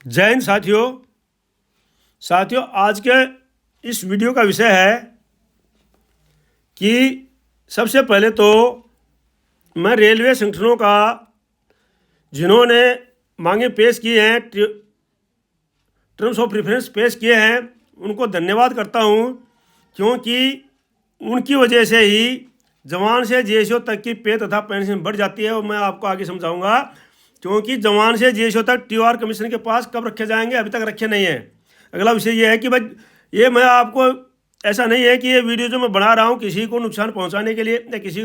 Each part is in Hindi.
जय हिंद साथियों आज के इस वीडियो का विषय है कि सबसे पहले तो मैं रेलवे संगठनों का जिन्होंने मांगे पेश की हैं, टर्म्स ऑफ प्रेफरेंस पेश किए हैं, उनको धन्यवाद करता हूं, क्योंकि उनकी वजह से ही जवान से जेएसओ तक की पे तथा पेंशन बढ़ जाती है। और मैं आपको आगे समझाऊंगा, क्योंकि जवान से जेएसओ तक टीओआर कमीशन के पास कब रखे जाएंगे, अभी तक रखे नहीं हैं। अगला विषय ये है कि भाई ये मैं आपको ऐसा नहीं है कि ये वीडियो जो मैं बना रहा हूँ किसी को नुकसान पहुँचाने के लिए या किसी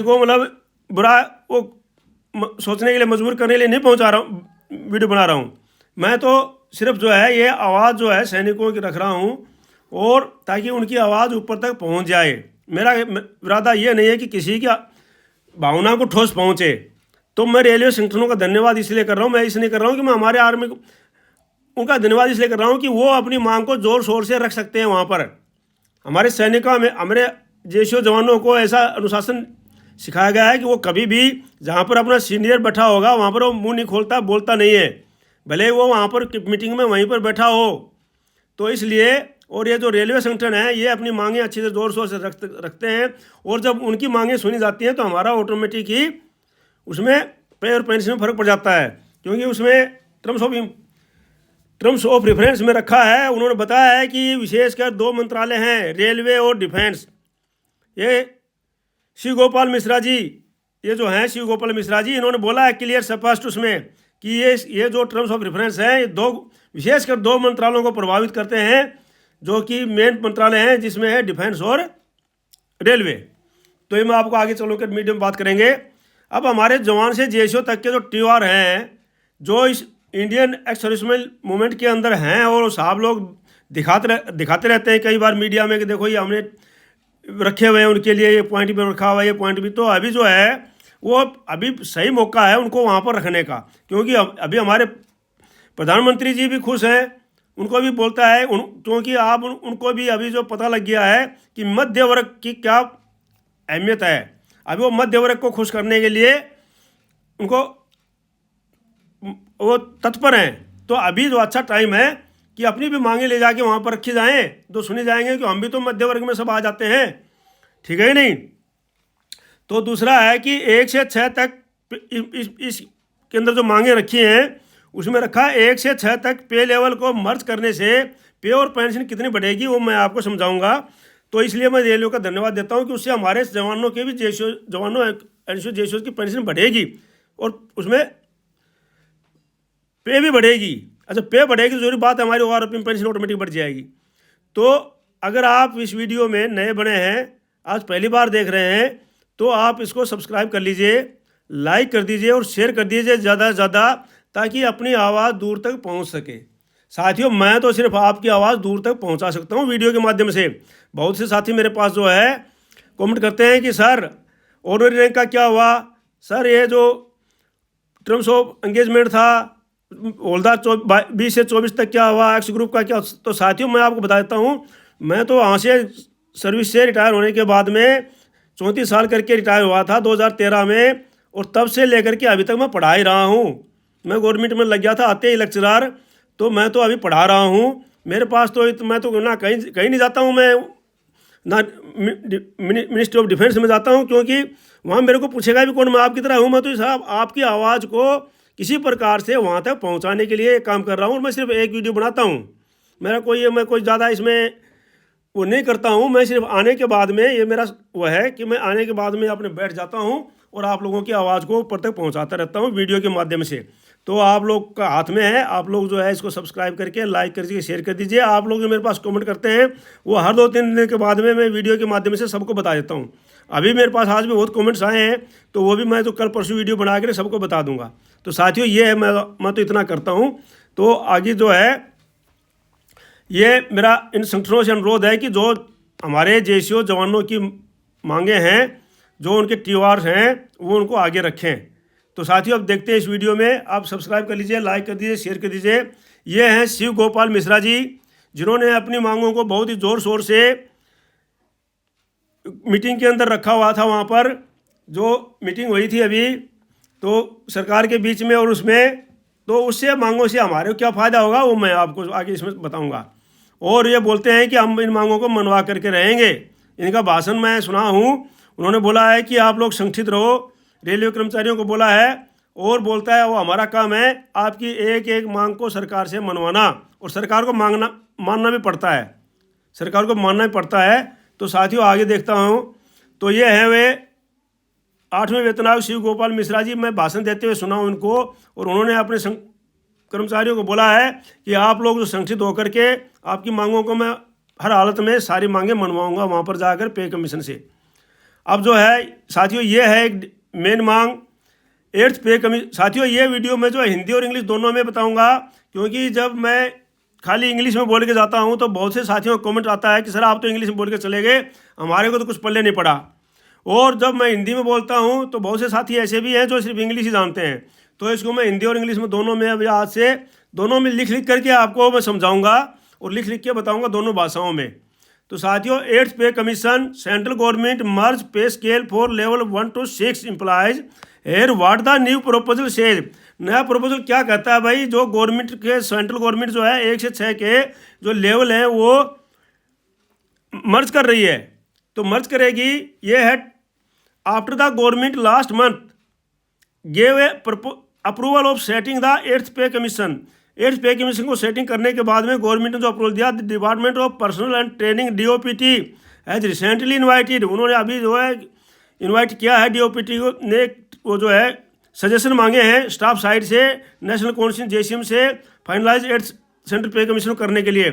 को बुरा वो सोचने के लिए मजबूर करने के लिए नहीं पहुँचा रहा हूँ, वीडियो बना रहा हूँ। मैं तो सिर्फ जो है ये आवाज़ जो है सैनिकों की रख रहा हूँ, और ताकि उनकी आवाज़ ऊपर तक पहुँच जाए। मेरा इरादा ये नहीं है कि किसी की भावना को ठोस पहुँचे। तो मैं रेलवे संगठनों का धन्यवाद इसलिए कर रहा हूँ, मैं इसलिए कर रहा हूँ कि मैं हमारे आर्मी को उनका धन्यवाद इसलिए कर रहा हूँ कि वो अपनी मांग को जोर शोर से रख सकते हैं। वहाँ पर हमारे सैनिकों में, हमारे जेएसओ जवानों को ऐसा अनुशासन सिखाया गया है कि वो कभी भी जहाँ पर अपना सीनियर बैठा होगा वहाँ पर वो मुंह नहीं खोलता, बोलता नहीं है, भले वो वहाँ पर मीटिंग में वहीं पर बैठा हो। तो इसलिए, और ये जो रेलवे संगठन है ये अपनी मांगें अच्छे से जोर शोर से रखते हैं, और जब उनकी मांगें सुनी जाती हैं तो हमारा ऑटोमेटिक ही उसमें पे और पेंशन में फ़र्क पड़ जाता है। क्योंकि उसमें टर्म्स ऑफ रेफरेंस में रखा है, उन्होंने बताया है कि विशेषकर दो मंत्रालय हैं, रेलवे और डिफेंस। ये शिव गोपाल मिश्रा जी, ये जो हैं शिव गोपाल मिश्रा जी, इन्होंने बोला है क्लियर स्पष्ट उसमें कि ये जो टर्म्स ऑफ रेफरेंस है ये विशेषकर दो मंत्रालयों को प्रभावित करते हैं, जो कि मेन मंत्रालय हैं, जिसमें है डिफेंस और रेलवे। तो ये मैं आपको आगे चलो कर मीडियम बात करेंगे। अब हमारे जवान से जेएसओ तक के जो टीओआर हैं, जो इस इंडियन एक्स सर्विसमैन मूवमेंट के अंदर हैं, और साहब लोग दिखाते रहते हैं कई बार मीडिया में कि देखो ये हमने रखे हुए हैं उनके लिए, ये पॉइंट भी रखा हुआ है, ये पॉइंट भी। तो अभी जो है वो अभी सही मौका है उनको वहाँ पर रखने का, क्योंकि अभी हमारे प्रधानमंत्री जी भी खुश हैं, उनको भी बोलता है क्योंकि आप उनको भी अभी जो पता लग गया है कि मध्य वर्ग की क्या अहमियत है। अभी वो मध्य वर्ग को खुश करने के लिए उनको वो तत्पर हैं। तो अभी जो अच्छा टाइम है कि अपनी भी मांगे ले जाके वहाँ पर रखी जाएं, तो सुनी जाएंगे कि हम भी तो मध्य वर्ग में सब आ जाते हैं, ठीक है ही नहीं। तो दूसरा है कि 1 से 6 तक इस के अंदर जो मांगे रखी हैं उसमें रखा है 1 से 6 तक पे लेवल को मर्ज करने से पे और पेंशन कितनी बढ़ेगी वो मैं आपको समझाऊंगा। तो इसलिए मैं रेलवे का धन्यवाद देता हूं कि उससे हमारे जवानों के भी जेएसओ की पेंशन बढ़ेगी और उसमें पे भी बढ़ेगी। अच्छा, पे बढ़ेगी तो जरूरी बात है, हमारी ओआरओपी में पेंशन ऑटोमेटिक बढ़ जाएगी। तो अगर आप इस वीडियो में नए बने हैं, आज पहली बार देख रहे हैं, तो आप इसको सब्सक्राइब कर लीजिए, लाइक कर दीजिए और शेयर कर दीजिए ज़्यादा से ज़्यादा, ताकि अपनी आवाज़ दूर तक पहुंच सके। साथियों, मैं तो सिर्फ आपकी आवाज़ दूर तक पहुंचा सकता हूं वीडियो के माध्यम से। बहुत से साथी मेरे पास जो है कमेंट करते हैं कि सर ऑनरी रैंक का क्या हुआ, सर ये जो टर्म्स ऑफ एंगेजमेंट था हवलदार 20 से 24 तक क्या हुआ, एक्स ग्रुप का क्या। तो साथियों मैं आपको बता देता हूँ, मैं तो वहाँ से सर्विस से रिटायर होने के बाद में 34 साल करके रिटायर हुआ था 2013 में, और तब से लेकर के अभी तक मैं पढ़ा ही रहा हूँ। मैं गवर्नमेंट में लग गया था आते ही लेक्चरर, तो मैं तो अभी पढ़ा रहा हूँ। मेरे पास तो मैं तो ना कहीं नहीं जाता हूँ, मैं ना मिनिस्ट्री ऑफ डिफेंस में जाता हूँ, क्योंकि वहाँ मेरे को पूछेगा भी कौन, मैं आपकी तरह हूँ। मैं तो साहब आपकी आवाज़ को किसी प्रकार से वहाँ तक पहुँचाने के लिए काम कर रहा हूँ, और मैं सिर्फ एक वीडियो बनाता हूँ। मैं कोई ज़्यादा इसमें वो नहीं करता हूँ। मैं सिर्फ आने के बाद में, ये मेरा वो है कि मैं आने के बाद में अपने बैठ जाता हूँ और आप लोगों की आवाज़ को ऊपर तक पहुँचाता रहता हूँ वीडियो के माध्यम से। तो आप लोग का हाथ में है, आप लोग जो है इसको सब्सक्राइब करके लाइक करके शेयर कर दीजिए। आप लोग जो मेरे पास कमेंट करते हैं वो हर 2-3 दिन के बाद में मैं वीडियो के माध्यम से सबको बता देता हूँ। अभी मेरे पास आज भी बहुत कमेंट्स आए हैं, तो वो भी मैं तो कल परसों वीडियो बना कर सबको बता दूंगा। तो साथियों ये है, मैं तो इतना करता हूँ। तो आगे जो है ये मेरा इन संगठनों से अनुरोध है कि जो हमारे जेएसओ जवानों की मांगे हैं, जो उनके टीओआर हैं, वो उनको आगे रखें। तो साथियों अब देखते हैं इस वीडियो में, आप सब्सक्राइब कर लीजिए, लाइक कर दीजिए, शेयर कर दीजिए। ये हैं शिव गोपाल मिश्रा जी, जिन्होंने अपनी मांगों को बहुत ही ज़ोर शोर से मीटिंग के अंदर रखा हुआ था। वहाँ पर जो मीटिंग हुई थी अभी तो सरकार के बीच में, और उसमें तो उससे मांगों से हमारे को क्या फ़ायदा होगा वो मैं आपको आगे इसमें बताऊंगा। और ये बोलते हैं कि हम इन मांगों को मनवा करके रहेंगे। इनका भाषण मैं सुना हूँ, उन्होंने बोला है कि आप लोग संगठित रहो, रेलवे कर्मचारियों को बोला है, और बोलता है वो हमारा काम है आपकी एक एक मांग को सरकार से मनवाना, और सरकार को मानना भी पड़ता है, सरकार को मानना भी पड़ता है। तो साथियों आगे देखता हूँ, तो ये है वे 8वें वेतन आयोग शिव गोपाल मिश्रा जी। मैं भाषण देते हुए सुना उनको, और उन्होंने अपने कर्मचारियों को बोला है कि आप लोग जो संगठित होकर के आपकी मांगों को मैं हर हालत में सारी मांगें मनवाऊंगा वहाँ पर जाकर पे कमीशन से। अब जो है साथियों ये है एक मेन मांग 8th पे कमीशन। साथियों ये वीडियो में जो है हिंदी और इंग्लिश दोनों में बताऊंगा, क्योंकि जब मैं खाली इंग्लिश में बोल के जाता हूँ तो बहुत से साथियों का कमेंट आता है कि सर आप तो इंग्लिश में बोल के चले गए, हमारे को तो कुछ पल्ले नहीं पड़ा। और जब मैं हिंदी में बोलता हूँ तो बहुत से साथी ऐसे भी हैं जो सिर्फ इंग्लिश ही जानते हैं। तो इसको मैं हिंदी और इंग्लिश में दोनों में अभी आज से दोनों में लिख करके आपको मैं समझाऊंगा और लिख के बताऊंगा दोनों भाषाओं में। तो साथियों 8th पे commission central government merge pay scale for level 1 to 6 employees here what the new proposal says. नया प्रपोजल क्या कहता है भाई, जो गवर्नमेंट के सेंट्रल गवर्नमेंट जो है 1 से 6 के जो लेवल हैं वो मर्ज कर रही है। तो मर्ज करेगी, ये है after the government last month gave a approval of setting the 8th पे कमीशन। 8th पे कमीशन को सेटिंग करने के बाद में गवर्नमेंट ने जो अप्रूवल दिया, department of personal and training DOPT has recently invited. उन्होंने अभी जो है इन्वाइट किया है DOPT को ने, वो जो है सजेशन मांगे हैं स्टाफ साइड से, नेशनल काउंसिल JCM से फाइनलाइज 8th सेंट्रल पे कमीशन करने के लिए।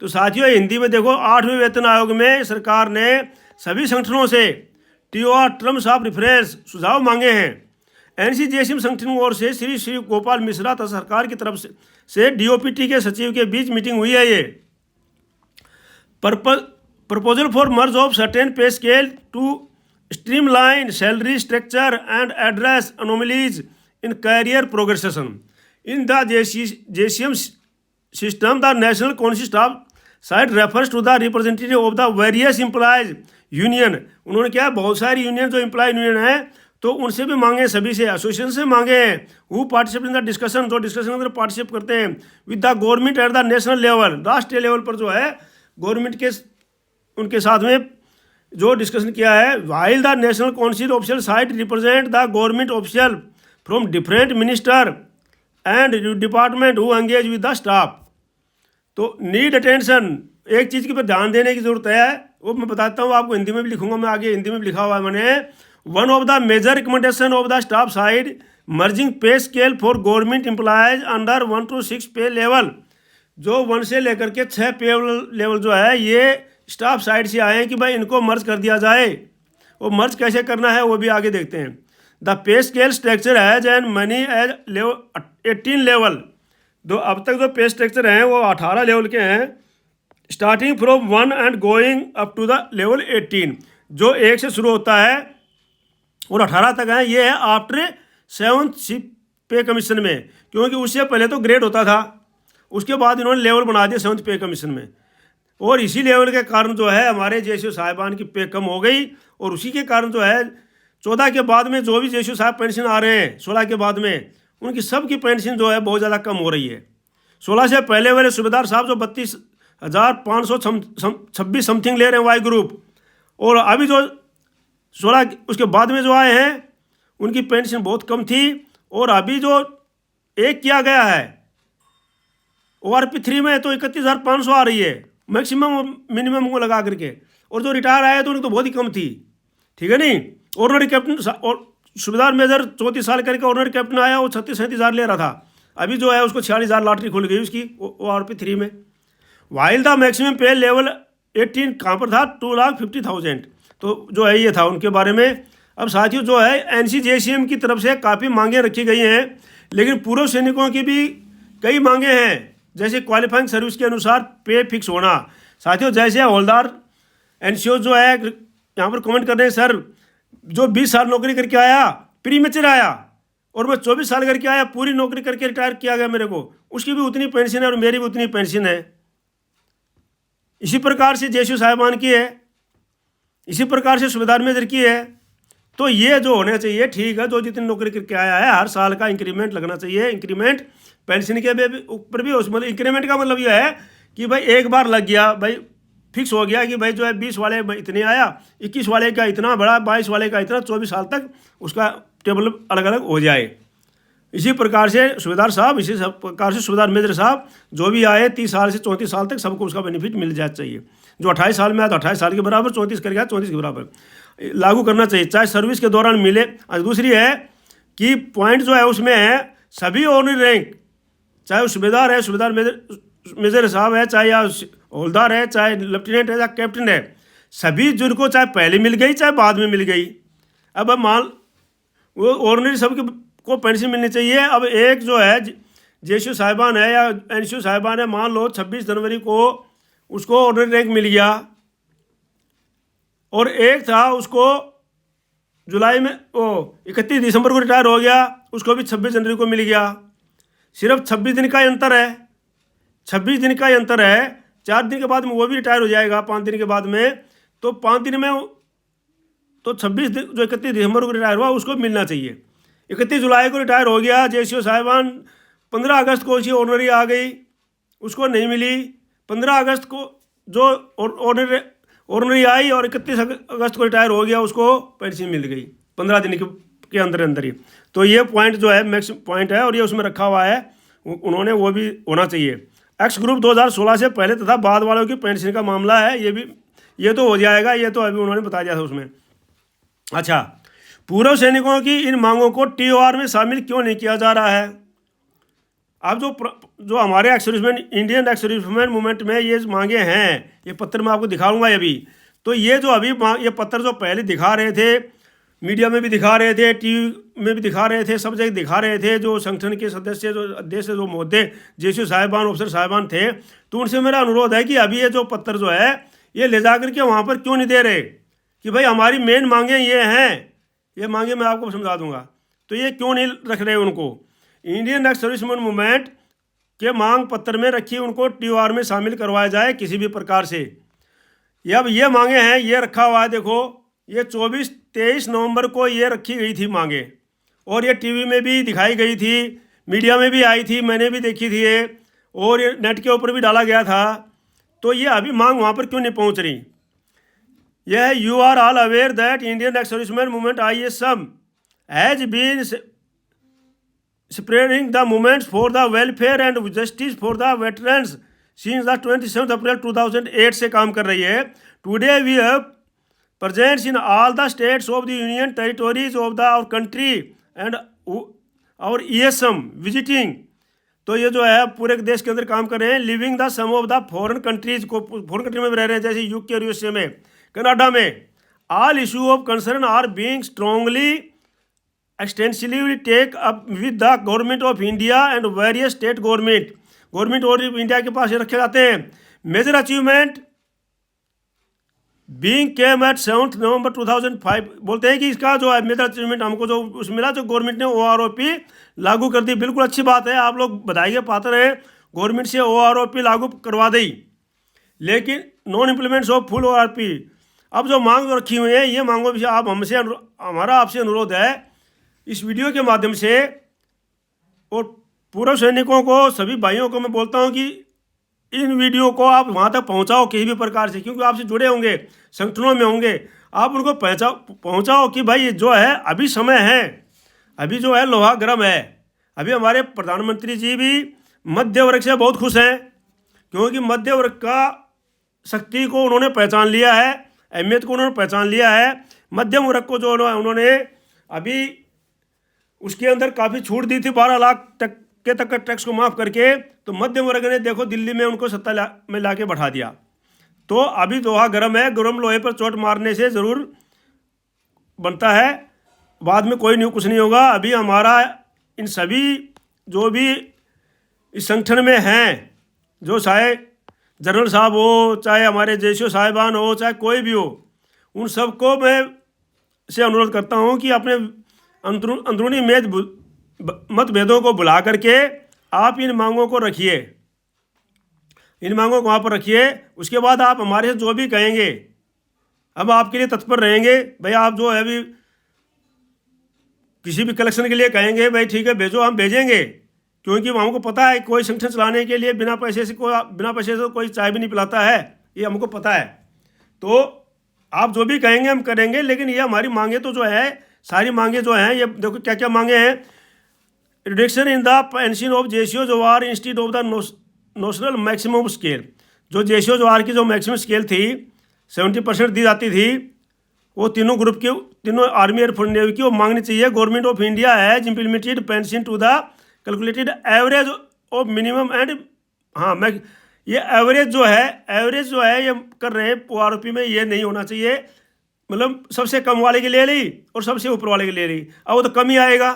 तो साथियों हिंदी में देखो 8वें वेतन आयोग में सरकार ने सभी संगठनों से TOR टर्म्स ऑफ रेफरेंस सुझाव मांगे हैं। NC-JCM संगठन ओर से श्री गोपाल मिश्रा तथा सरकार की तरफ से DOPT के सचिव के बीच मीटिंग हुई है। ये proposal for merge of certain pay scale to streamline salary structure and address anomalies in career progression in the JCM system. The national council staff side refers to the representative of the various employees union. उन्होंने क्या बहुत सारी यूनियन जो एम्प्लॉय यूनियन है तो उनसे भी मांगे, सभी से एसोसिएशन से मांगे हैं। वो पार्टिसिपेट इन द डिस्कशन, जो डिस्कशन के अंदर पार्टिसिपेट करते हैं with the government at the national level, राष्ट्रीय लेवल पर जो है गवर्नमेंट के उनके साथ में जो डिस्कशन किया है। While the national council official site represent the government official from different minister and department who engage with the staff. तो नीड अटेंशन, एक चीज़ के पर ध्यान देने की जरूरत है, वो मैं बताता हूँ आपको, हिंदी में भी लिखूंगा मैं, आगे हिंदी में लिखा हुआ है मैंने। One of the major recommendation of the staff side merging pay scale for government employees under 1 to 6 पे लेवल। जो 1 से लेकर के 6 पे लेवल जो है ये स्टाफ साइड से आए हैं कि भाई इनको मर्ज कर दिया जाए। वो मर्ज कैसे करना है वो भी आगे देखते हैं। The pay scale structure has and money as level 18 level. जो अब तक जो पे स्ट्रक्चर हैं वो 18 लेवल के हैं, starting from 1 and going up to the level 18। जो 1 से शुरू होता है और 18 तक है, ये है आफ्टर 7th पे कमीशन में, क्योंकि उससे पहले तो ग्रेड होता था, उसके बाद इन्होंने लेवल बना दिया 7th पे कमीशन में। और इसी लेवल के कारण जो है हमारे JCO साहिबान की पे कम हो गई, और उसी के कारण जो है 14 के बाद में जो भी JCO साहब पेंशन आ रहे हैं 16 के बाद में, उनकी सबकी पेंशन जो है बहुत ज़्यादा कम हो रही है। 16 से पहले वाले सूबेदार साहब जो 32,526 समथिंग ले रहे हैं वाई ग्रुप, और अभी जो 16 उसके बाद में जो आए हैं उनकी पेंशन बहुत कम थी। और अभी जो एक किया गया है ORP 3 में तो 31,500 आ रही है मैक्सिमम मिनिमम को लगा करके, और जो रिटायर आए तो उनकी तो बहुत ही कम थी, ठीक है नहीं। ऑर्डिनरी कैप्टन और सूबेदार मेजर 34 साल करके ऑर्डिनरी कैप्टन आया, वो 36-37 हज़ार ले रहा था, अभी जो है उसको 46,000 लॉटरी खुल गई उसकी ORP 3 में। वाइल द मैक्सिमम पे लेवल 18 कहाँ पर था 2,50,000। तो जो है ये था उनके बारे में। अब साथियों जो है NC-JCM की तरफ से काफ़ी मांगें रखी गई हैं, लेकिन पूर्व सैनिकों की भी कई मांगे हैं, जैसे क्वालिफाइंग सर्विस के अनुसार पे फिक्स होना। साथियों जैसे हवलदार NCO जो है यहाँ पर कमेंट कर रहे हैं, सर जो 20 साल नौकरी करके आया प्री मैच्योर आया और मैं 24 साल करके आया पूरी नौकरी करके रिटायर किया गया मेरे को, उसकी भी उतनी पेंशन है और मेरी भी उतनी पेंशन है। इसी प्रकार से JCO साहिबान की है, इसी प्रकार से सूबेदार मेजर की है। तो ये जो होना चाहिए ठीक है, जो जितनी नौकरी करके आया है हर साल का इंक्रीमेंट लगना चाहिए। इंक्रीमेंट पेंशन के ऊपर भी उस मतलब इंक्रीमेंट का मतलब यह है कि भाई एक बार लग गया, भाई फिक्स हो गया कि भाई जो है 20 वाले इतने आया, 21 वाले का इतना बड़ा, 22 वाले का इतना, 24 साल तक उसका टेबल अलग अलग हो जाए। इसी प्रकार से सूबेदार साहब, इसी प्रकार से सूबेदार मेजर साहब जो भी आए 30 साल से 34 साल तक सबको उसका बेनिफिट मिल जाना चाहिए। जो 28 साल में आया तो 28 साल के बराबर, 34 कर गया 34 के बराबर लागू करना चाहिए, चाहे सर्विस के दौरान मिले। और दूसरी है कि पॉइंट जो है उसमें है सभी ऑनरी रैंक, चाहे वो सूबेदार है, सूबेदार मेजर साहब है, चाहे या हवलदार है, चाहे लेफ्टिनेंट है या कैप्टन है, सभी जिनको चाहे पहले मिल गई चाहे बाद में मिल गई, अब मान वो ऑर्डिनरी सबके को पेंशन मिलनी चाहिए। अब एक जो है जेसीओ साहिबान है या एनसीओ साहिबान है, मान लो 26 जनवरी को उसको ऑर्डिनरी रैंक मिल गया, और एक था उसको जुलाई में 31 दिसंबर को रिटायर हो गया, उसको भी 26 जनवरी को मिल गया। सिर्फ 26 दिन का अंतर है, 26 दिन का अंतर है। 4 दिन के बाद में वो भी रिटायर हो जाएगा, 5 दिन के बाद में, तो 5 दिन में तो 26 दिन जो 31 दिसंबर को रिटायर हुआ उसको मिलना चाहिए। 31 जुलाई को रिटायर हो गया जेसीओ साहिबान, 15 अगस्त को उसकी ऑनरी आ गई, उसको नहीं मिली। 15 अगस्त को जो ऑनरी आई और 31 अगस्त को रिटायर हो गया, उसको पेंशन मिल गई 15 दिन के अंदर अंदर ही। तो ये पॉइंट जो है मैक्स पॉइंट है और ये उसमें रखा हुआ है, उन्होंने वो भी होना चाहिए। एक्स ग्रुप 2016 से पहले तथा बाद वालों की पेंशन का मामला है, ये तो हो जाएगा, ये तो अभी उन्होंने बताया था उसमें। अच्छा, पूर्व सैनिकों की इन मांगों को टीओआर में शामिल क्यों नहीं किया जा रहा है? अब जो हमारे एक्स-सर्विसमैन इंडियन एक्स-सर्विसमैन मूवमेंट में ये मांगे हैं, ये पत्र मैं आपको दिखाऊंगा अभी। तो ये जो अभी ये पत्र जो पहले दिखा रहे थे, मीडिया में भी दिखा रहे थे, टीवी में भी दिखा रहे थे, सब जगह दिखा रहे थे, जो संगठन के सदस्य, जो अध्यक्ष, जो महोदय, जेसीओ साहिबान, ऑफिसर साहिबान थे, तो उनसे मेरा अनुरोध है कि अभी ये जो पत्र जो है ये ले जा करके वहाँ पर क्यों नहीं दे रहे कि भाई हमारी मेन मांगे ये हैं, ये मांगे मैं आपको समझा दूंगा, तो ये क्यों नहीं रख रहे उनको? इंडियन एक्स सर्विसमैन मूवमेंट के मांग पत्र में रखी उनको टीओआर में शामिल करवाया जाए किसी भी प्रकार से। अब ये मांगे हैं, ये रखा हुआ है, देखो ये 23 नवंबर को ये रखी गई थी मांगे, और ये टीवी में भी दिखाई गई थी, मीडिया में भी आई थी, मैंने भी देखी थी ये, और ये नेट के ऊपर भी डाला गया था। तो ये अभी मांग वहाँ पर क्यों नहीं पहुँच रही? यह है, you are all aware that Indian ex serviceman movement ISM हैज बीन spreading the movements for the welfare and justice for the veterans since the 27th April 2008 से काम कर रही है। Today we have presence in all the states of the union territories of the our country and our ESM visiting। तो ये जो है पूरे देश के अंदर काम कर रहे हैं। Living the some of the foreign countries को, फॉरेन कंट्री में भी रह रहे हैं, जैसे UK और USA में, कनाडा में। All issue of concern are being strongly extensively take up with the government of India and various state government और इंडिया के पास रखे जाते हैं। Major achievement being came at 7 November 2005। बोलते हैं कि इसका जो है मेजर अचीवमेंट हमको जो उस मिला, जो गवर्नमेंट ने OROP लागू कर दी। बिल्कुल अच्छी बात है, आप लोग बधाई के पात्र हैं, गवर्नमेंट से OROP लागू करवा दी, लेकिन non implements of full OROP। अब जो मांग रखी हुई है, ये मांगों भी आप हमसे, हमारा आपसे अनुरोध है इस वीडियो के माध्यम से, और पूर्व सैनिकों को, सभी भाइयों को मैं बोलता हूं कि इन वीडियो को आप वहां तक पहुंचाओ किसी भी प्रकार से, क्योंकि आपसे जुड़े होंगे, संगठनों में होंगे, आप उनको पहुंचाओ कि भाई जो है अभी समय है, अभी जो है लोहा गर्म है। अभी हमारे प्रधानमंत्री जी भी मध्य वर्ग से बहुत खुश हैं, क्योंकि मध्य वर्ग का शक्ति को उन्होंने पहचान लिया है, अहमियत को उन्होंने पहचान लिया है। मध्यम वर्ग को जो उन्होंने अभी उसके अंदर काफ़ी छूट दी थी, 12 लाख तक टैक्स को माफ़ करके, तो मध्यम वर्ग ने देखो दिल्ली में उनको सत्ता में ला के बैठा दिया। तो अभी लोहा गर्म है, गर्म लोहे पर चोट मारने से ज़रूर बनता है, बाद में कोई कुछ नहीं होगा। अभी हमारा इन सभी जो भी इस संगठन में हैं, जो चाहे जनरल साहब हो, चाहे हमारे जेसीओ साहिबान हो, चाहे कोई भी हो, उन सबको मैं से अनुरोध करता हूँ कि अपने अंदरूनी मतभेदों को भुला करके आप इन मांगों को रखिए, इन मांगों को वहाँ पर रखिए। उसके बाद आप हमारे से जो भी कहेंगे, हम आपके लिए तत्पर रहेंगे। भाई आप जो है अभी किसी भी कलेक्शन के लिए कहेंगे भाई ठीक है भेजो, हम भेजेंगे, क्योंकि हमको पता है कोई संगठन चलाने के लिए बिना पैसे से कोई चाय भी नहीं पिलाता है, ये हमको पता है। तो आप जो भी कहेंगे हम करेंगे, लेकिन ये हमारी मांगे तो जो है, सारी मांगे जो हैं, ये देखो क्या क्या मांगे हैं। Reduction in the pension of JCO OR instead of the notional maximum scale. जो जेसीओ जोआर की जो मैक्सिमम स्केल थी 70% दी जाती थी, वो तीनों ग्रुप की, तीनों आर्मी एयरफोर्स नेवी की, वो मांगनी चाहिए। Government of India has implemented pension to the calculated average of minimum and, हाँ मैं ये एवरेज जो है ये कर रहे हैं ORP में, ये नहीं होना चाहिए। मतलब सबसे कम वाले की ले ली और सबसे ऊपर वाले की ले ली, अब वो तो कम ही आएगा।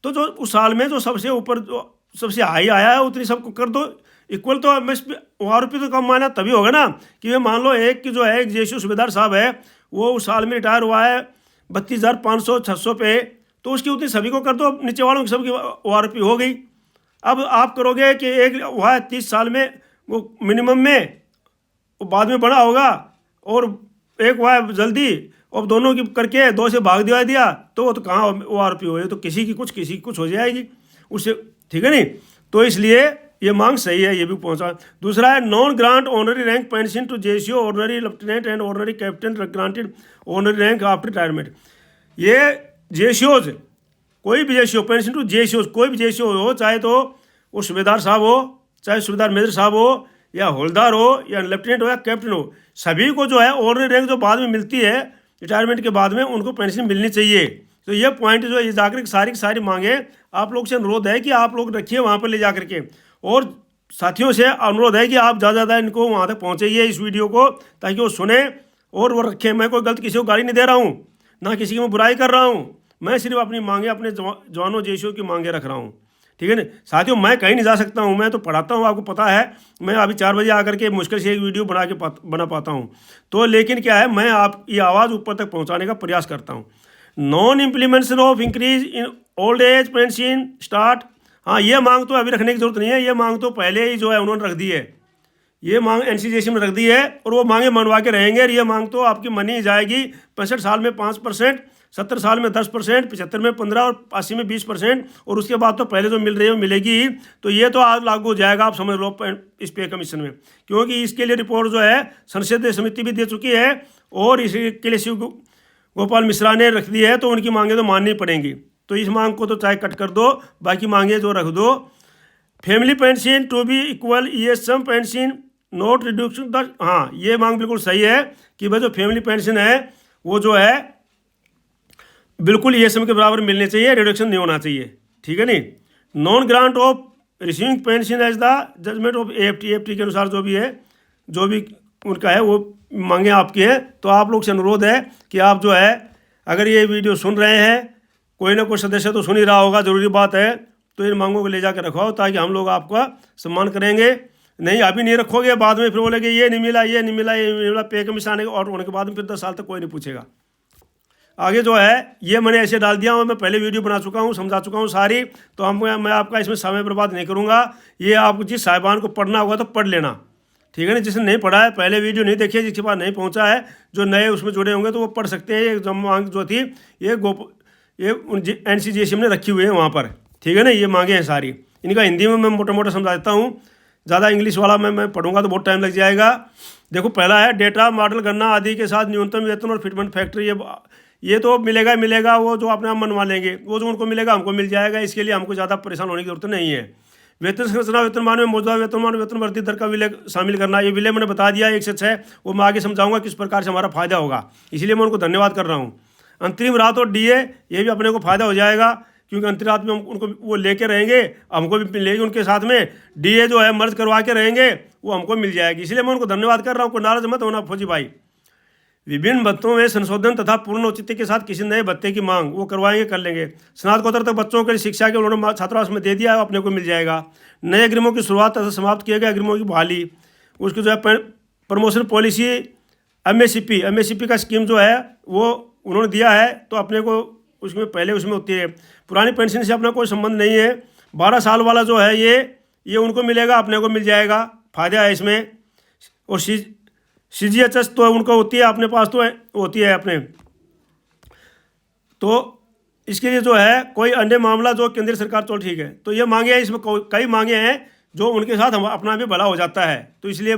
तो जो उस साल में जो सबसे ऊपर जो सबसे हाई आया है उतनी सबको कर दो इक्वल। तो ORP तो कम माना तभी होगा ना कि वे मान लो एक की जो है एक जेसीओ सूबेदार साहब है, वो उस साल में रिटायर हुआ है 32,500-600 पे, तो उसकी उतनी सभी को कर दो, नीचे वालों की सबकी ORP हो गई। अब आप करोगे कि एक हुआ है 30 साल में वो मिनिमम में, वो बाद में बड़ा होगा, और एक हुआ है जल्दी, और दोनों की करके 2 से भाग दिया तो वो तो कहाँ ORP हुए, तो किसी की कुछ हो जाएगी उससे, ठीक है नहीं। तो इसलिए ये मांग सही है, ये भी पहुंचा। दूसरा है non grant honorary rank pension to JCO ordinary lieutenant and ordinary captain granted honorary rank after retirement. ये जेसीओज, कोई भी जेसीओ पेंशन टू जेसीओ, कोई भी जेसीओ हो, चाहे तो वो सूबेदार साहब हो, चाहे सूबेदार मेजर साहब हो, या हवलदार हो, या लेफ्टिनेंट हो, या कैप्टन हो, सभी को जो है ऑर्डनरी रैंक जो बाद में मिलती है रिटायरमेंट के बाद में, उनको पेंशन मिलनी चाहिए। तो ये पॉइंट जो ये जाकर की सारी मांगे आप लोग से अनुरोध है कि आप लोग रखिए वहाँ पर ले जा करके, और साथियों से अनुरोध है कि आप ज़्यादा इनको वहाँ तक पहुँचाइए इस वीडियो को, ताकि वो सुने और वो रखें। मैं कोई गलत किसी को गाली नहीं दे रहा हूँ, ना किसी की मैं बुराई कर रहा हूँ, मैं सिर्फ अपनी मांगे अपने जवानों जेसीओ की मांगे रख रहा हूँ, ठीक है ना साथियों। मैं कहीं नहीं जा सकता हूँ, मैं तो पढ़ाता हूँ, आपको पता है। मैं अभी 4 बजे आकर के मुश्किल से एक वीडियो बना पाता हूँ, तो लेकिन क्या है, मैं आपकी आवाज़ ऊपर तक पहुँचाने का प्रयास करता हूँ। Non implementation of increase in old age pension start, हाँ ये मांग तो अभी रखने की जरूरत नहीं है, ये मांग तो पहले ही जो है उन्होंने रख दी है, ये मांग NCJC में रख दी है, और वो मांगे मनवा के रहेंगे। और ये मांग तो आपकी मनी जाएगी 65 साल में 5%, 70 साल में 10%, 75 में 15% और 80 में 20%, और उसके बाद तो पहले जो मिल रही है वो मिलेगी। तो ये तो आज लागू हो जाएगा, आप समझ लो इस पे कमीशन में, क्योंकि इसके लिए रिपोर्ट जो है संसदीय समिति भी दे चुकी है, और इसके लिए शिव गोपाल मिश्रा ने रख दी है, तो उनकी मांगे तो माननी पड़ेंगी। तो इस मांग को तो चाहे कट कर दो, बाकी मांगे जो रख दो। Family pension to be equal ESM pension not reduction the, हाँ ये मांग बिल्कुल सही है कि भाई जो फैमिली पेंशन है वो जो है बिल्कुल ESM के बराबर मिलने चाहिए, रिडक्शन नहीं होना चाहिए, ठीक है नहीं। Non grant of receiving pension as the judgement of AFT के अनुसार जो भी है, जो भी उनका है वो मांगे आपकी हैं। तो आप लोग से अनुरोध है कि आप जो है अगर ये वीडियो सुन रहे हैं, कोई ना कोई सदस्य तो सुन ही रहा होगा, ज़रूरी बात है, तो इन मांगों को ले जाकर रखवाओ, ताकि हम लोग आपका सम्मान करेंगे। नहीं अभी नहीं रखोगे, बाद में फिर बोलेंगे ये नहीं मिला, ये नहीं मिला, ये नहीं मिला, पे कमीशन आने और होने के बाद में फिर 10 साल तक कोई नहीं पूछेगा। आगे जो है ये मैंने ऐसे डाल दिया हूँ, मैं पहले वीडियो बना चुका हूँ, समझा चुका हूँ सारी, तो मैं आपका इसमें समय बर्बाद नहीं करूँगा। ये आप जिस साहिबान को पढ़ना होगा तो पढ़ लेना, ठीक है ना। जिसने नहीं पढ़ा है, पहले वीडियो नहीं देखी है, जिसके पास नहीं पहुँचा है, जो नए उसमें जुड़े होंगे तो वो पढ़ सकते हैं। ये मांग जो थी ये NCJC ने रखी हुई है वहाँ पर, ठीक है ना। ये मांगे हैं सारी, इनका हिंदी में मैं मोटा मोटा समझा देता हूँ, ज़्यादा इंग्लिश वाला मैं पढ़ूंगा तो बहुत टाइम लग जाएगा। देखो पहला है डेटा मॉडल गणना आदि के साथ न्यूनतम वेतन और फिटमेंट फैक्टर, ये तो मिलेगा, वो जो अपने आप मनवा लेंगे, वो जो उनको मिलेगा हमको मिल जाएगा, इसके लिए हमको ज़्यादा परेशान होने की जरूरत नहीं है। वेतन संरचना वेतनमान में मौजूदा वेतनमान वेतन वृद्धि दर का विलय शामिल करना, ये विलय मैंने बता दिया 1 से 6, वो मैं आगे समझाऊंगा किस प्रकार से हमारा फायदा होगा, इसलिए मैं उनको धन्यवाद कर रहा हूँ। अंतरिम राहत और DA ये भी अपने को फायदा हो जाएगा, क्योंकि अंतरिम राहत में हम उनको वो लेके रहेंगे, हमको भी मिलेगी उनके साथ में। DA जो है मर्ज करवा के रहेंगे, वो हमको मिल जाएगी, इसलिए मैं उनको धन्यवाद कर रहा हूँ। कोई नाराज मत होना फौजी भाई। विभिन्न भत्तों में संशोधन तथा पूर्ण औचित्य के साथ किसी नए भत्ते की मांग वो करवाएंगे, कर लेंगे। स्नातकोत्तर तक बच्चों के लिए शिक्षा के उन्होंने छात्रावास में दे दिया है, अपने को मिल जाएगा। नए अग्रिमों की शुरुआत तथा समाप्त किए गए अग्रिमों की बहाली, उसकी जो है प्रमोशन पॉलिसी MACP का स्कीम जो है वो उन्होंने दिया है, तो अपने को उसमें पहले उसमें होती है। पुरानी पेंशन से अपना कोई संबंध नहीं है। 12 साल वाला जो है ये उनको मिलेगा, अपने को मिल जाएगा, फायदा है इसमें। और CGHS तो उनको होती है, अपने पास तो होती है अपने। तो इसके लिए जो है कोई अन्य मामला जो केंद्र सरकार, तो ठीक है। तो ये मांगे हैं, इसमें कई मांगे हैं जो उनके साथ हम अपना भी भला हो जाता है। तो इसलिए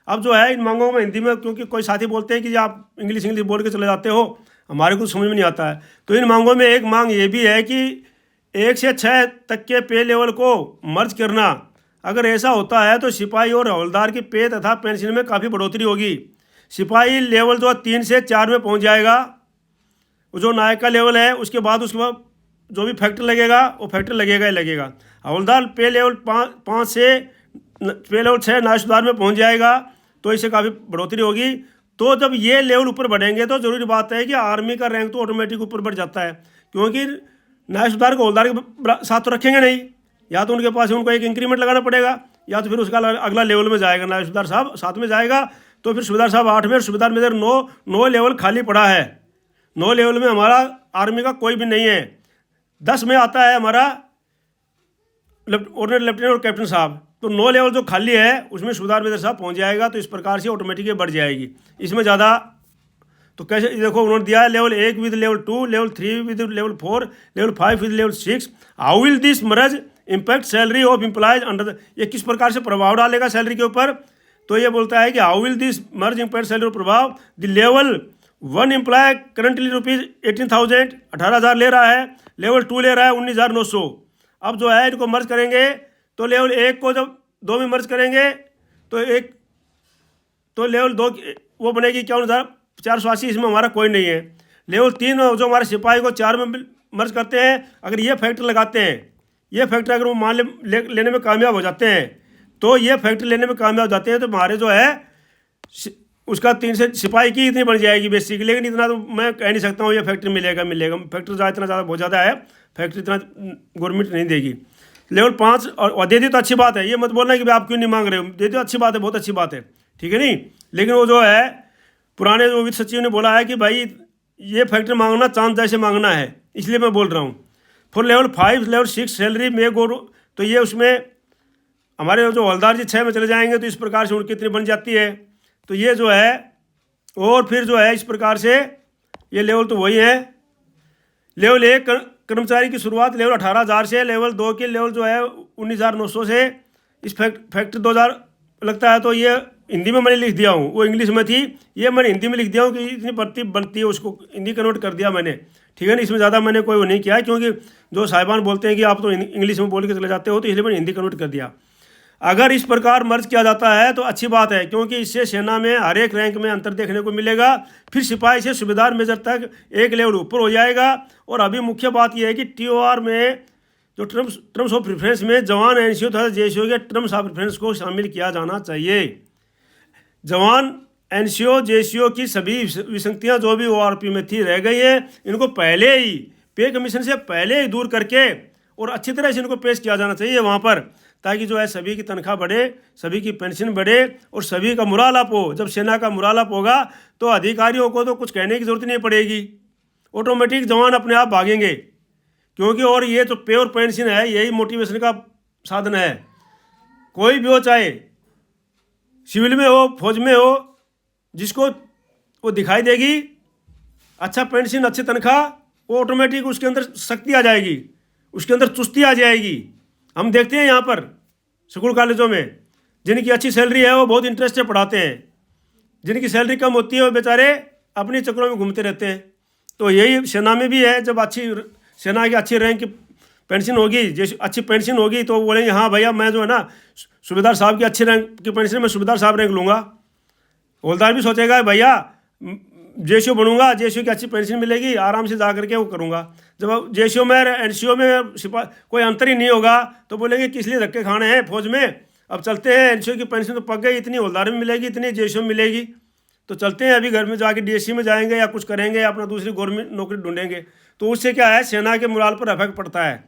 अब जो है इन मांगों में हिंदी में, क्योंकि कोई साथी बोलते हैं कि आप इंग्लिश बोल के चले जाते हो, हमारे को समझ में नहीं आता है। तो इन मांगों में एक मांग ये भी है कि 1 से 6 तक के पे लेवल को मर्ज करना। अगर ऐसा होता है तो सिपाही और हवलदार की पे तथा पेंशन में काफ़ी बढ़ोतरी होगी। सिपाही लेवल जो 3 से 4 में पहुंच जाएगा, जो नायक का लेवल है, उसके बाद जो भी फैक्टर लगेगा वो फैक्टर लगेगा ही लगेगा। हवलदार पे लेवल 5 से पे लेवल 6 नायक सुधार में पहुंच जाएगा, तो इससे काफ़ी बढ़ोतरी होगी। तो जब ये लेवल ऊपर बढ़ेंगे तो ज़रूरी बात है कि आर्मी का रैंक तो ऑटोमेटिक ऊपर बढ़ जाता है, क्योंकि नायक सुधार को हवलदार के साथ तो रखेंगे नहीं, या तो उनके पास उनको एक इंक्रीमेंट लगाना पड़ेगा, या तो फिर उसका अगला लेवल में जाएगा, नायक सुधार साहब 7 में जाएगा, तो फिर सूबेदार साहब 8 में और सूबेदार मेजर 9 लेवल खाली पड़ा है। 9 लेवल में हमारा आर्मी का कोई भी नहीं है। 10 में आता है हमारा ऑर्डिनरी लेफ्टिनेंट और कैप्टन साहब, तो 9 लेवल जो खाली है उसमें सूबेदार मेजर साहब पहुंच जाएगा। तो इस प्रकार से ऑटोमेटिक बढ़ जाएगी। इसमें ज़्यादा तो कैसे देखो, उन्होंने दिया है level 1 with level 2, level 3 with level 4, level 5 with level 6। How will this merge impact salary of employees under ये किस प्रकार से प्रभाव डालेगा सैलरी के ऊपर। तो ये बोलता है कि how will this merge impact salary प्रभाव। द लेवल 1 एम्प्लॉय करंटली ₹18,000 18,000 ले रहा है, लेवल 2 ले रहा है 19,900। अब जो है इनको मर्ज करेंगे, तो लेवल 1 को जब 2 में मर्ज करेंगे तो लेवल 2 वो बनेगी 51,480। इसमें हमारा कोई नहीं है। लेवल 3 जो हमारे सिपाही को 4 में मर्ज करते हैं, अगर ये फैक्टर लगाते हैं, ये फैक्टर अगर वो मान लेने में कामयाब हो जाते हैं, तो ये फैक्टर लेने में कामयाब हो जाते हैं, तो हमारे जो है उसका 3 से सिपाही की इतनी बढ़ जाएगी बेसिक। लेकिन इतना तो मैं कह नहीं सकता हूँ ये फैक्ट्री मिलेगा। फैक्ट्री इतना ज़्यादा बहुत ज़्यादा है, फैक्ट्री इतना गवर्नमेंट नहीं देगी। लेवल 5 और दे दी तो अच्छी बात है, ये मत बोलना कि भाई आप क्यों नहीं मांग रहे हो, दे दो अच्छी बात है, बहुत अच्छी बात है, ठीक है नहीं। लेकिन वो जो है पुराने जो वित्त सचिव ने बोला है कि भाई ये फैक्ट्री मांगना चांद जैसे मांगना है, इसलिए मैं बोल रहा हूँ। फॉर लेवल 5 लेवल 6 सैलरी में गो, तो ये उसमें हमारे जो हवलदार जी 6 में चले जाएंगे, तो इस प्रकार से उनकी इतनी बन जाती है। तो ये जो है, और फिर जो है इस प्रकार से ये लेवल तो वही है। लेवल 1 कर्मचारी की शुरुआत लेवल 18,000 से, लेवल 2 के लेवल जो है 19,900 से। इस फैक्ट्री 2,000 लगता है, तो ये हिंदी में मैंने लिख दिया हूँ, वो इंग्लिश में थी, ये मैंने हिंदी में लिख दिया हूँ कि इतनी बढ़ती बनती है, उसको हिंदी कन्वर्ट कर दिया मैंने, ठीक है ना। इसमें ज़्यादा मैंने कोई वो नहीं किया है, क्योंकि जो साहिबान बोलते हैं कि आप तो इंग्लिश में बोल के चले जाते हो, तो इसलिए मैंने हिंदी कन्वर्ट कर दिया। अगर इस प्रकार मर्ज किया जाता है तो अच्छी बात है, क्योंकि इससे सेना में हर एक रैंक में अंतर देखने को मिलेगा। फिर सिपाही से सूबेदार मेजर तक एक लेवल ऊपर हो जाएगा। और अभी मुख्य बात यह है कि TOR में जो टर्म्स ऑफ प्रेफरेंस में जवान NCO तथा JCO के टर्म्स ऑफ प्रेफरेंस को शामिल किया जाना चाहिए। जवान NCO JCO की सभी विसंगतियाँ जो भी ORP में थी रह गई हैं, इनको पहले ही पे कमीशन से पहले ही दूर करके और अच्छी तरह से इनको पेश किया जाना चाहिए वहाँ पर, ताकि जो है सभी की तनख्वाह बढ़े, सभी की पेंशन बढ़े और सभी का मुराल अप हो। जब सेना का मुराल अप होगा तो अधिकारियों को तो कुछ कहने की ज़रूरत नहीं पड़ेगी, ऑटोमेटिक जवान अपने आप भागेंगे। क्योंकि और ये तो पे और पेंशन है, यही मोटिवेशन का साधन है। कोई भी हो, चाहे सिविल में हो, फौज में हो, जिसको वो दिखाई देगी अच्छा पेंशन, अच्छी तनख्वाह, वो ऑटोमेटिक उसके अंदर शक्ति आ जाएगी, उसके अंदर चुस्ती आ जाएगी। हम देखते हैं यहाँ पर स्कूल कॉलेजों में जिनकी अच्छी सैलरी है वो बहुत इंटरेस्ट से पढ़ाते हैं, जिनकी सैलरी कम होती है वो बेचारे अपने चक्करों में घूमते रहते हैं। तो यही सेना में भी है, जब अच्छी सेना की अच्छी रैंक की पेंशन होगी, जैसे अच्छी पेंशन होगी, तो बोलेंगे हाँ भैया मैं जो है ना सूबेदार साहब की अच्छी रैंक की पेंशन में सूबेदार साहब रैंक लूँगा। हवलदार भी सोचेगा भैया JCO बनूंगा, JCO की अच्छी पेंशन मिलेगी, आराम से जा करके वो करूँगा। जब JCO में NCO में कोई अंतर ही नहीं होगा तो बोलेंगे किस लिए धक्के खाने हैं फौज में, अब चलते हैं, NCO की पेंशन तो पक गई, इतनी हवलदार में मिलेगी, इतनी JCO में मिलेगी, तो चलते हैं अभी घर में जाके DSC में जाएंगे या कुछ करेंगे, अपना दूसरी गवर्नमेंट नौकरी ढूंढेंगे। तो उससे क्या है, सेना के मुराल पर इफेक्ट पड़ता है।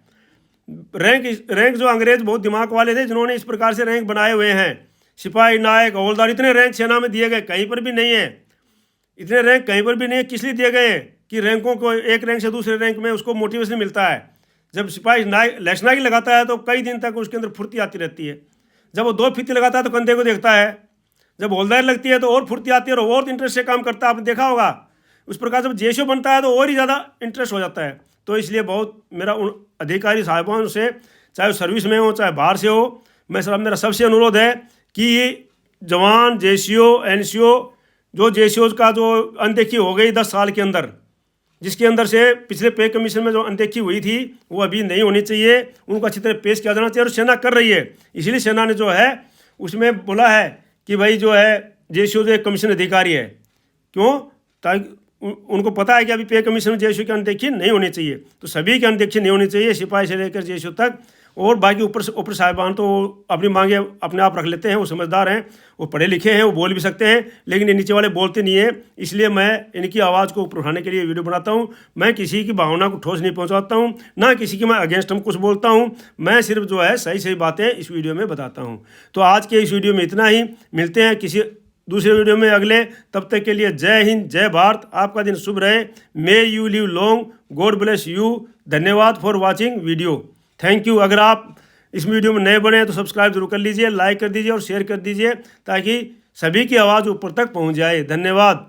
रैंक जो अंग्रेज बहुत दिमाग वाले थे जिन्होंने इस प्रकार से रैंक बनाए हुए हैं, सिपाही, नायक, हवलदार, इतने रैंक सेना में दिए गए, कहीं पर भी नहीं है, इतने रैंक कहीं पर भी नहीं है। किस लिए दिए गए कि रैंकों को एक रैंक से दूसरे रैंक में उसको मोटिवेशन मिलता है। जब सिपाही लैशनागी लगाता है तो कई दिन तक उसके अंदर फुर्ती आती रहती है। जब वो 2 फीते लगाता है तो कंधे को देखता है, जब हवलदार लगती है तो और फुर्ती आती है और इंटरेस्ट से काम करता है, आपने देखा होगा। उस प्रकार जब JCO बनता है तो और ही ज़्यादा इंटरेस्ट हो जाता है। तो इसलिए बहुत मेरा उन अधिकारी साहिबान से, चाहे वो सर्विस में हो चाहे बाहर से हो, मेरा सबसे अनुरोध है कि ये जवान JCO NCO जो JCO का जो अनदेखी हो गई 10 साल के अंदर, जिसके अंदर से पिछले पे कमीशन में जो अनदेखी हुई थी वो अभी नहीं होनी चाहिए, उनको अच्छी तरह पेश किया जाना चाहिए। और सेना कर रही है, इसलिए सेना ने जो है उसमें बोला है कि भाई जो है JCO जो एक कमीशन अधिकारी है, क्यों, ताकि उनको पता है कि अभी पे कमीशन में JCO की अनदेखी नहीं होनी चाहिए, तो सभी की अनदेखी नहीं होनी चाहिए, सिपाही से लेकर JCO तक। और बाकी ऊपर साहिबान तो अपनी मांगे अपने आप रख लेते हैं, वो समझदार हैं, वो पढ़े लिखे हैं, वो बोल भी सकते हैं, लेकिन ये नीचे वाले बोलते नहीं है। इसलिए मैं इनकी आवाज़ को ऊपर उठाने के लिए वीडियो बनाता हूँ। मैं किसी की भावना को ठोस नहीं पहुँचाता हूँ, ना किसी की मैं अगेंस्ट हम कुछ बोलता हूँ, मैं सिर्फ जो है सही सही बातें इस वीडियो में बताता हूँ। तो आज के इस वीडियो में इतना ही, मिलते हैं किसी दूसरे वीडियो में अगले, तब तक के लिए जय हिंद जय भारत, आपका दिन शुभ रहे, may you live long, god bless you. धन्यवाद for watching video, thank you. अगर आप इस वीडियो में नए बने हैं तो सब्सक्राइब जरूर कर लीजिए, लाइक कर दीजिए और शेयर कर दीजिए, ताकि सभी की आवाज़ ऊपर तक पहुंच जाए। धन्यवाद।